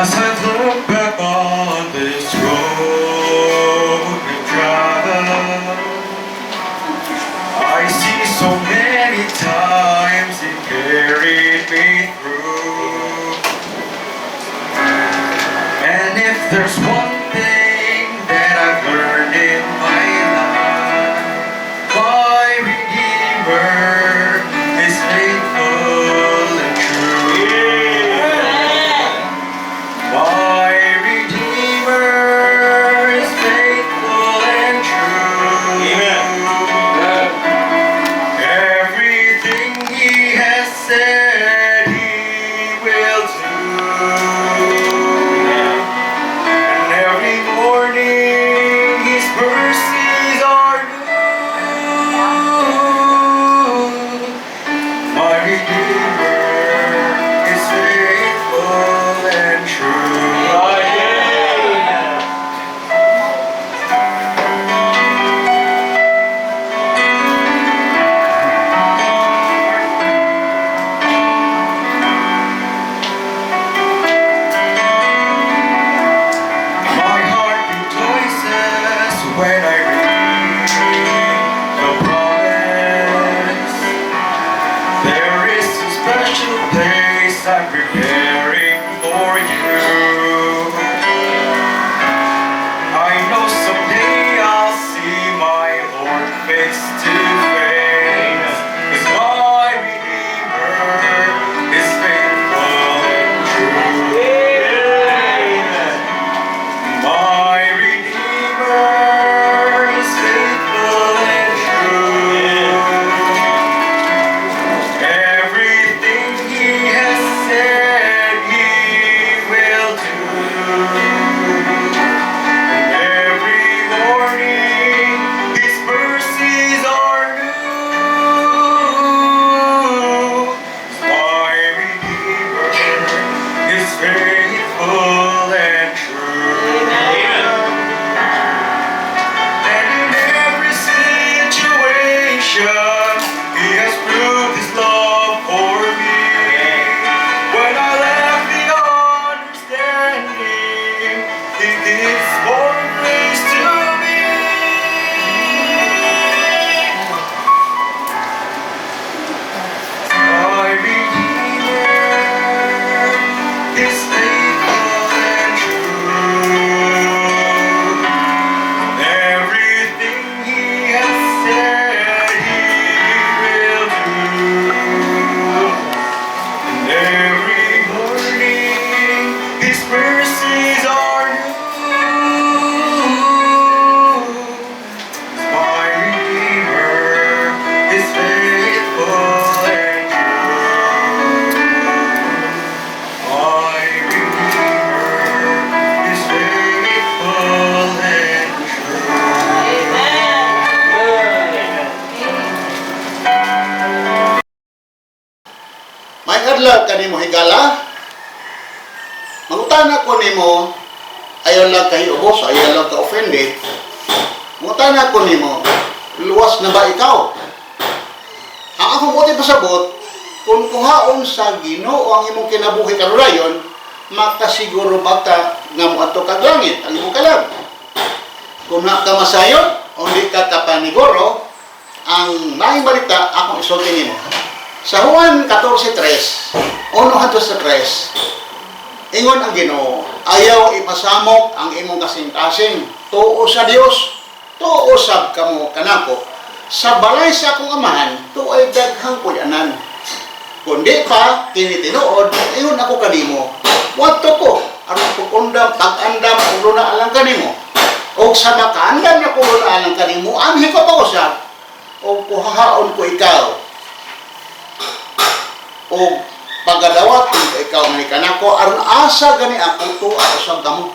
As I look back on this road we've traveled, I see so many times it carried me through. And if there's one thing that I've learned in my life, my Redeemer is faithful and true. My Redeemer is faithful and true. Everything He has said He will do. And every morning His mercies are new. My Redeemer is faithful and true. My heart rejoices when I read the promise. There is a special place I'm preparing for you. I know someday I'll see my Lord face to face. 'Cause my Redeemer is faithful and true. My Redeemer is faithful and true. Everything He has said He will do. And every morning His mercies are new. My Redeemer is faithful and true. And in every situation, He has proved His love for me. When I lack the understanding, He gives more grace to me. My Redeemer is faithful and true. Everything He has said He will do. And every morning His mercies are new. My Redeemer is faithful and true. My Redeemer is faithful and May adlaw kanimo higala. Mangutana ko nimo ayaw lang kay ubos, ayaw lang ka offended. Mangutana ko nimo, luwas na ba ikaw? Ang akong buti pasabot, kung kuhaon sa Ginoo ang imong kinabuhi karurayon, makasiguro ba ka nga moadto kag langit ang imong kalag? Kung na ka masayon o di ka kapaniguro, ang naing balita akong isulti nimo. Sa Juan 14:3, 1-3, ingon ang Ginoo, ayaw ipasamok ang imong kasing-kasing, tuo sa Dios, tuo sab kamo kanako. Sa balay sa akong amahan, tuoy daghang puyanan. Kundi pa kini tinuod, ingon ako kanimo, wadto ko aron pagundam pag-andam ulo na alang kanimo. O sa makaandam na ulo na alang kanimo, amhi ko pa usab, o kuhahaon ko ikaw. O pagdawat kung ikaw ni kanako aron asa gani ako tuwa usab kamo.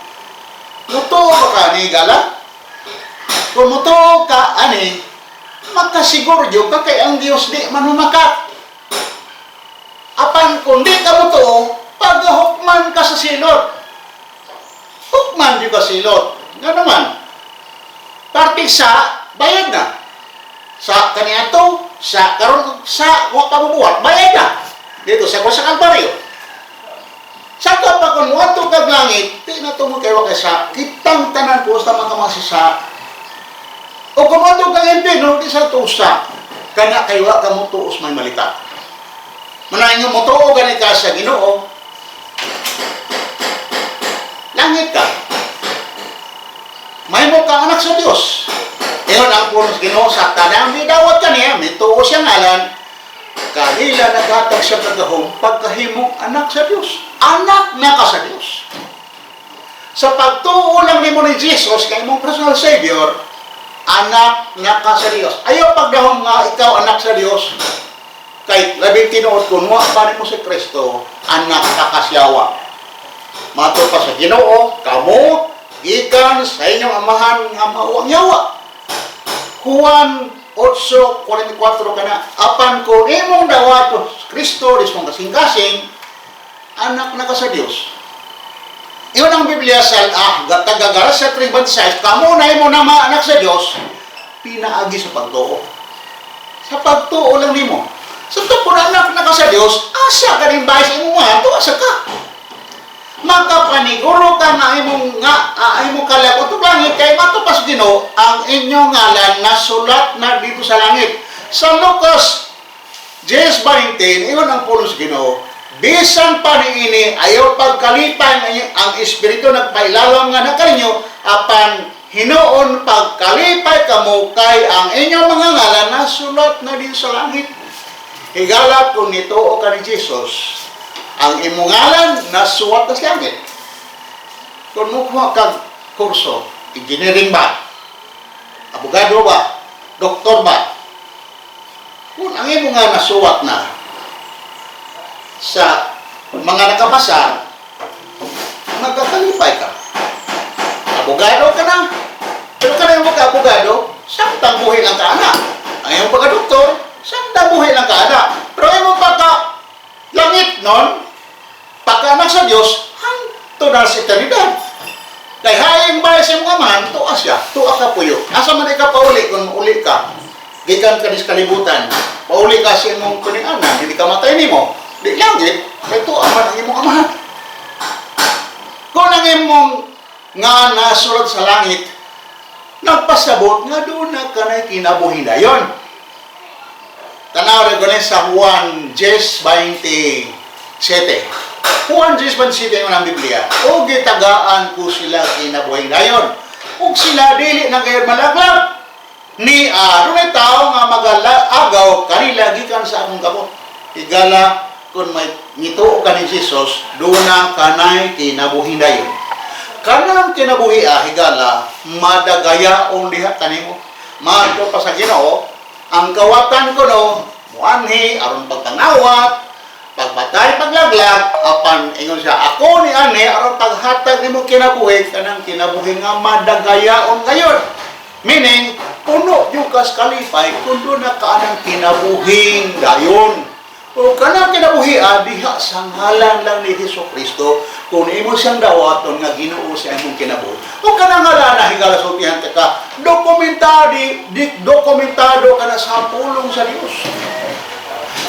Muto ba ka ni gala? Kung muto ka ani, makasiguro jud ka kay ang Dios di manumakat. Apan kung di ka muto, paghukman ka sa silot. Hukman jud ka silot. Nga naman. Parte sa bayad na. Sa kaniadto, sa karon sa wa pa bubuhat, bayad na. Dito sa Kalbaryo. Saka pa kung wato kag langit, di na ito mo kayo kaysa, kitang tanan po sa mga masisa. O kung wato kag impino, di sa tusa, kana kayo ka mo tuos may malita. Manahin nga mo tuo gani ka sa Ginoo, langit ka. May mo ka anak sa Diyos. Iyon ang punos Ginoo sa tanang bidawat kaniya, may tuo siya ngalan, kanila naghatag siya kagahom pagkahimong anak sa Diyos. Anak na ka sa Diyos. Sa pagtuo lang ni mo ni Jesus, kay mong personal Savior, anak na ka sa Diyos. Ayaw pagdahom nga ikaw anak sa Diyos, kay labing tinuot ko, nuwa pa mo si Kristo, anak ka kasyawa. Mato pa sa Ginoo, kamo, gikan sa inyong amahan nga mauwang yawa. Juan 8:44 ka na, apan ko imong dawato Kristo, dis mong kasing-kasing, anak na ka sa Diyos. Iyon ang Biblia sa tagagaras sa 3:26, kamo na imo na anak sa Diyos, pinaagi sa pagtuo. Sa pagtuo lang nimo. Sa kung anak na ka sa Diyos, asa ka rin ba sa imo nga, ito asa ka. Magkapaniguro ka nga imong kalabot ug langit kay matupas Ginoo ang inyong ngalan na sulat na dito sa langit. Sa Lucas 10:20, iyon ang pulos Ginoo. Bisan pa niini ayaw pagkalipay ang espiritu nagpailalam nga na kaninyo, apan hinuon pagkalipay kamo kay ang inyong mga ngalan na sulat na dito sa langit. Higala kung nituo ka ni Jesus, ang imong ngalan na suwat na sa langit. Kung mukha kag kurso, engineering ba? Abogado ba? Doktor ba? Kung ang imong nga nasuwat na sa mga nakapasa, magkakalipay ka. Abogado ka na. Pero ka na yung magka-abogado, saan tambuhin ang kaana? Ang iyong pagka-doktor, saan tambuhin ang kaana? Pero iyong pagka-langit nun, pagka-anak sa Diyos, hangto na sa eternidad. Kaya hayang bahay sa mga man, tuwa siya, tuwa ka puyo. Asa man ka pauli kung uli ka, gikan ka sa kalibutan, pauli ka sa imong kuninganan, hindi ka matay ni mo, di langit, may tuwa man ang imong amahan. Kung ang imong nga nasulat sa langit, nagpasabot nga doon na ka na kinabuhi na yun. Tanaw rin ko sa Juan 10:27. Juan 10:27 yung ng Biblia. O gitagaan ko sila kinabuhi na yun. O sila dili na kayo malaglag. Ni runay tao nga mag-agaw kanila gikan sa akong kamot. Higala kung may nituo ka ni Jesus, doon na kanay kinabuhi na yun. Kanang kinabuhi higala, madagaya o lihat kanimo. Mato pa sa Ginoo, ang kawatan ko no, muanhi, aron pagtanawat, pagpatay, paglaglag, apan ingon siya, ako ni ane, aron paghatag nimo kinabuhi, kanang kinabuhi nga madagayaon ngayon. Meaning, puno yung kalipay, kundo na kaanang kinabuhing dayon. O kanang kinabuhi, diha sa ngalan lang ni Jesucristo, kung imo siyang dawaton nga Ginoo sa imong kinabuhi. O kanang ngalan na higala sultihan ka, dokumentado ka na sa pulong sa Dios.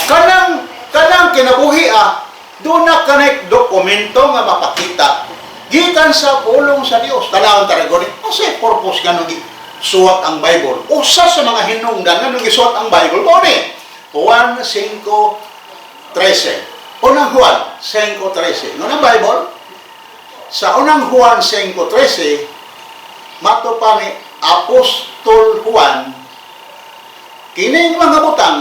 Kanang kinabuhi doon na kanay dokumento nga mapakita gikan sa pulong sa Dios. Talawon taragon kasi purpose ganun suwat ang Bible. Usa sa mga hinungdan nga nung isuwat ang Bible mo ni Juan 5:13. Unang Juan 5:13. Nung Bible, sa unang Juan 5:13, mato pa ni Apostol Juan, kining mga butang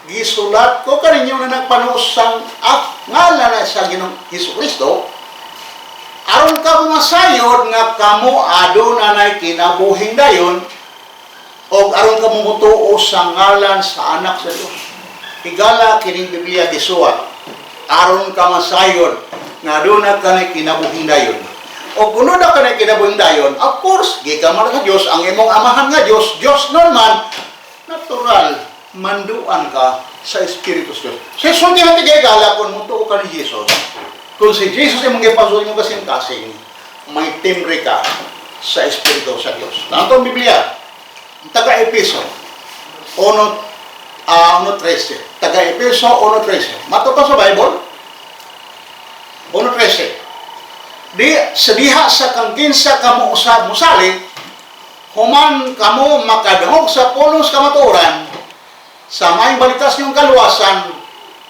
gisulat ko kaninyo na nagpanuusang ngalan na sa Ginoong Hesukristo, aron ka masayod nga kamo adunay kinabuhing dayon, o aron ka mutuo sa ngalan sa anak sa Dios. Higala kining Biblia gisuwat, aron ka masayod nga adunay kanay kinabuhing dayon. O kuno na kanay kinabuhing dayon, of course, gikan man sa Dios, ang imong amahan nga Dios, Dios normal, natural, manduan ka sa Espiritu Santo. Sa sulti natin kay gala kung mutuo ka ni Jesus. Kung si Jesus ay magipasuhin mo kasing-kasing, may timbre ka sa Espiritu sa Diyos. Nang itong Biblia, taga-Epeso, 1:13. Taga-Epeso, 1:13. Mato pa sa Bible? 1:13. Di sa diha sa kang kinsa kamo usab mosalig, human kamo makadungog sa pulos kamatuoran, sa may balitas niyong kaluwasan,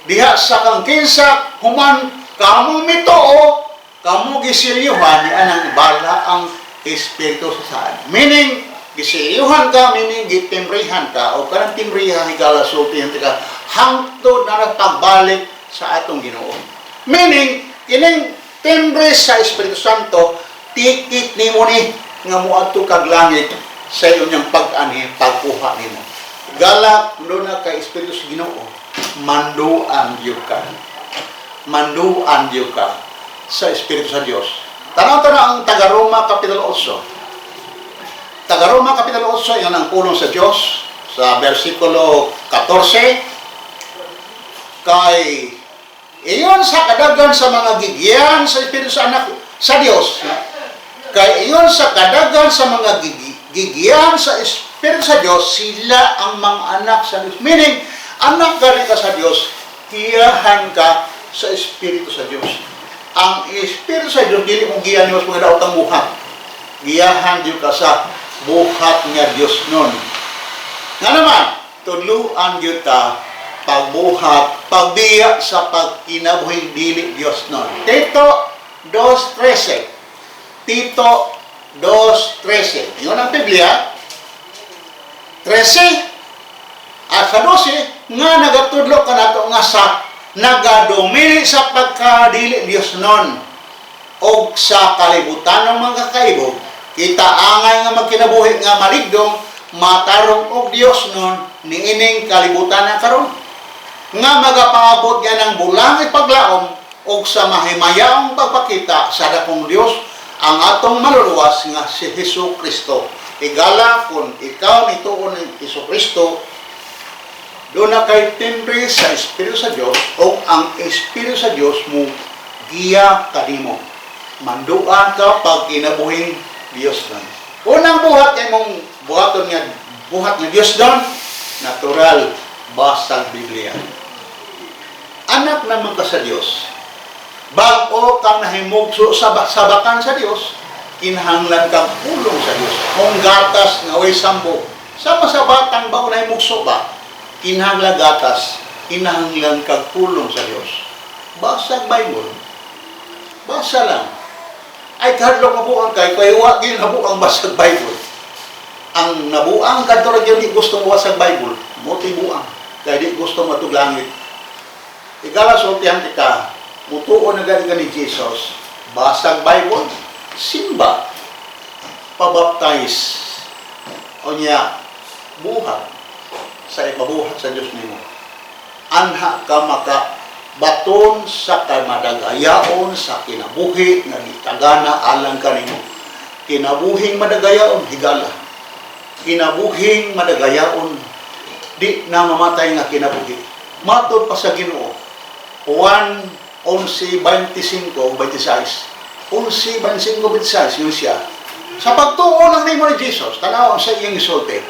diha sa kang kinsa human kamo mituo, kamo gisilyuhan ni anang bala ang Espiritu sa saan. Meaning, gisilyuhan ka, meaning gitimbrihan ka, o kanang timbrihan, higala sultihan ka, hangtod na pagbalik sa atong Ginoo. Meaning, kining timbre sa Espiritu Santo, tikit nimo ni nga muadto kag langit sa inyong pag-ani, pagkuha nimo. Galak do na kay Espiritu sa Ginoo, manduan gyud ka. Manduan gyud ka sa Espiritu sa Dios. Tanaw-tanaw ang taga-Roma Kapitulo 8. Taga-Roma Kapitulo 8, yan ang pulong sa Diyos. Sa versikulo 14, kay iyon sa kadagan sa mga gigiyan sa Espiritu sa anak sa Diyos. Kay iyon sa kadagan sa mga gigiyan sa Espiritu sa Diyos, sila ang mga anak sa Diyos. Meaning, anak ka rin ka sa Diyos, hiyahan ka sa Espiritu sa Diyos. Ang Espiritu sa Diyos, dili mong giyan niyo sa mga daotang buhat. Giyahan niyo ka sa buhat nga Diyos nun. Nga naman, tuluan niyo ta pagbuhat, pagbiya sa pagkinabuhing dili Diyos nun. Tito 2:13. Tito 2:13. Yun ang Biblia. 13. At sa 12, nga nagatudlo ka na ito nga sa nagadumili sa pagkadili Diyos nun o sa kalibutan ng mga kaibo, kita angay nga magkinabuhi nga maligdong matarong og Diyos nun niining kalibutan ng karon nga magapangabot niya ng bulang ipaglaom o sa mahimayaong pagpakita sa dakong Diyos ang atong maluluwas nga si Hesus Kristo. Igala kung ikaw nituon ni Hesus Kristo, doon na kay timbre sa Espiritu sa Diyos o ang Espiritu sa Diyos mo giya kanimo. Manduan ka pag kinabuhing Diyos doon. Unang buhat kay mong buhaton nga buhat ng Diyos doon, natural, basag Biblia. Anak naman ka sa Diyos. Bago kang nahimugso sa sabakan sa Diyos, kinahanglan kang pulong sa Diyos. Kung gatas nga way sambo, sama sa batang ba o nahimugso ba? Kinahanglan gatas, kinahanglan kang pulong sa Diyos. Basa ang Bible. Basa lang. Ay, kahadlok nabuang kay, kaya huwag yun nabuang basag Bible. Ang nabuang kadto yun di gusto mo basag Bible, muti buang. Kaya di gusto mo tuglangit. Igala sultihan ka, mutuon na gani Jesus, basag Bible, simba, pabaptize, o niya, buhat, sa ipabuhat sa Diyos nimo. Anha ka maka baton sa kamadagayaon sa kinabuhi nga gitagana alang kanimo. Kinabuhing madagayaon higala. Kinabuhing madagayaon di na mamatay nga kinabuhi. Matod pa sa Ginoo. 1:11:25, 26. 11:25, yun siya. Sa pagtuo lang nimo ni Jesus, tanaw sa iyang isulti.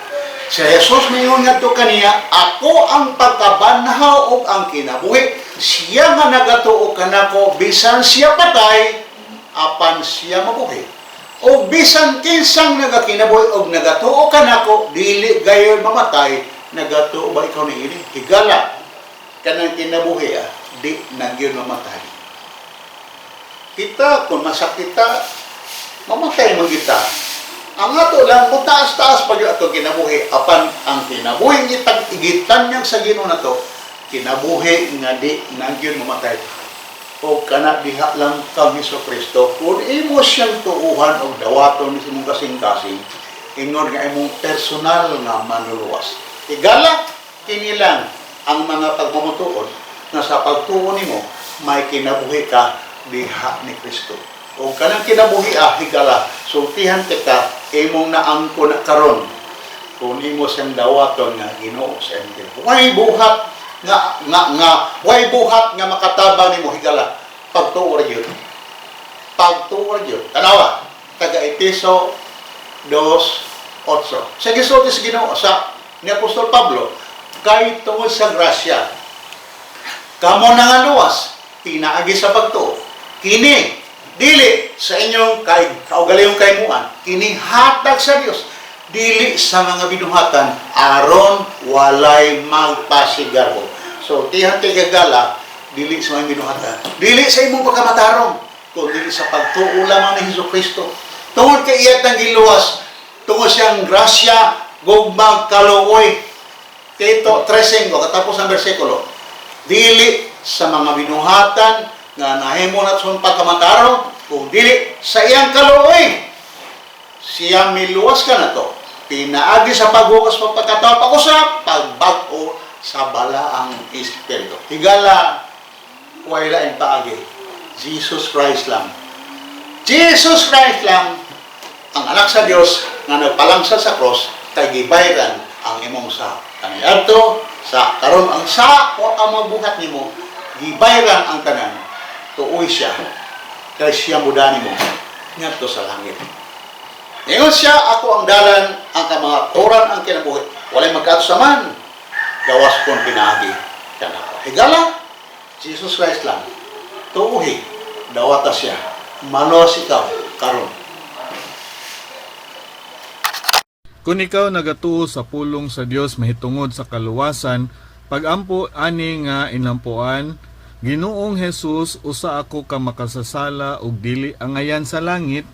Si Jesus mayon ngadto kaniya, ako ang pagkabanhaw ug ang kinabuhi. Siya nga nagatuo kanako bisan siya patay, apan siya mabuhi. O bisan kinsang nagakinabuhi ug nagatuo kanako, dili gayon mamatay, nagatuo ba ikaw niini? Higala kanang kinabuhi di nagyon mamatay. Kita kung masakita, mamatay man kita. Ang ato lang, kung taas-taas pa yung ato kinabuhi, apan ang kinabuhi igitan niyang sa Ginoo na to, kinabuhi nga di nagyon mamatay. O kana diha lang kang Hesus Kristo, kung imo siyang tuuhan o dawaton sa imong kasing-kasing, ingon nga imong personal nga manluluwas. Igala, kinilang ang mga pagmamutuon na sa pagtuon nimo, may kinabuhi ka diha ni Kristo. O kanang kinabuhi higala, sultihan kita, imong naangko na karon kung imo siyang dawaton nga Ginoo sa imong. Way buhat way buhat nga makatabang nimo higala pagtuo gyud. Pagtuo gyud. Tanawa, taga Efeso 2:8. Sa gisulti sa Ginoo sa ni Apostol Pablo, kay tungod sa grasya, kamo nangaluwas, pinaagi sa pagtuo. kini dili sa inyong kaugalingong kaymuan, kini hatag sa Dios, dili sa mga binuhatan aron walay magpasigarbo. So tihati kagala dili sa mga binuhatan, dili sa imong pagkamatarong, kundi sa pagtuo lamang ni Hesukristo. Tungod kay iyat ang giluwas, tungod siyang grasya, gugmang kaluoy. Tito 3:5, katapos ang bersikulo. Dili sa mga binuhatan nga nahimo na sa pagkamatarong, kung dili sa iyang kaluoy. Siya miluwas ka na to. Pinaagi sa paghukas pagkataon, pag-usap, pagbag-o sa balaang Espiritu. Higala, wala ang paagi. Jesus Christ lang. Jesus Christ lang ang anak sa Dios nga nagpalangsad sa cross kay gibayran ang imong sa kaniadto sa karon ang sa o ang mabuhat nimo gibayran ang tanan tuoy siya kay siya mudani mo ngadto sa langit. Ingon siya, ako ang dalan, ang kamangaturan, ang kinabuhi. Walay magkaato sa man. Gawas kong pinagi. Higala, Jesus Christ lang. Tuuhi, dawata siya. Malos ikaw, karon. Kung ikaw nagatuo sa pulong sa Dios mahitungod sa kaluwasan, pag-ampo ani nga inampuan, Ginoong Hesus, usa ako ka makasasala ug dili angayan sa langit.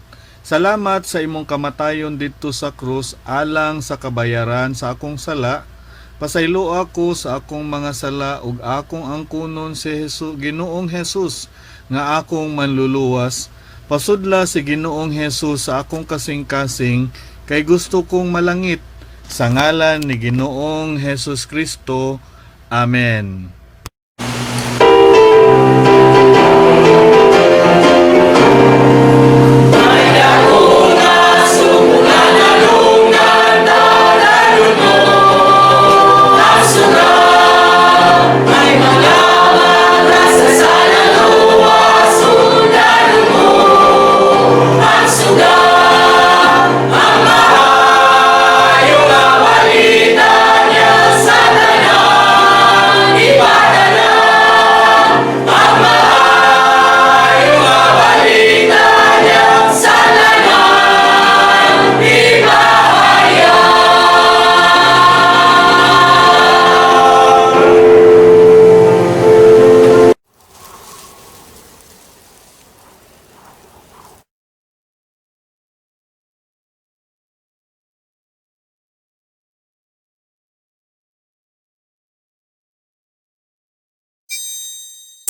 Salamat sa imong kamatayon didto sa krus alang sa kabayaran sa akong sala. Pasaylo ako sa akong mga sala ug akong angkunon si Ginoong Hesus nga akong manluluwas. Pasudla si Ginoong Hesus sa akong kasing-kasing kay gusto kong malangit. Sa ngalan ni Ginoong Hesus Kristo. Amen.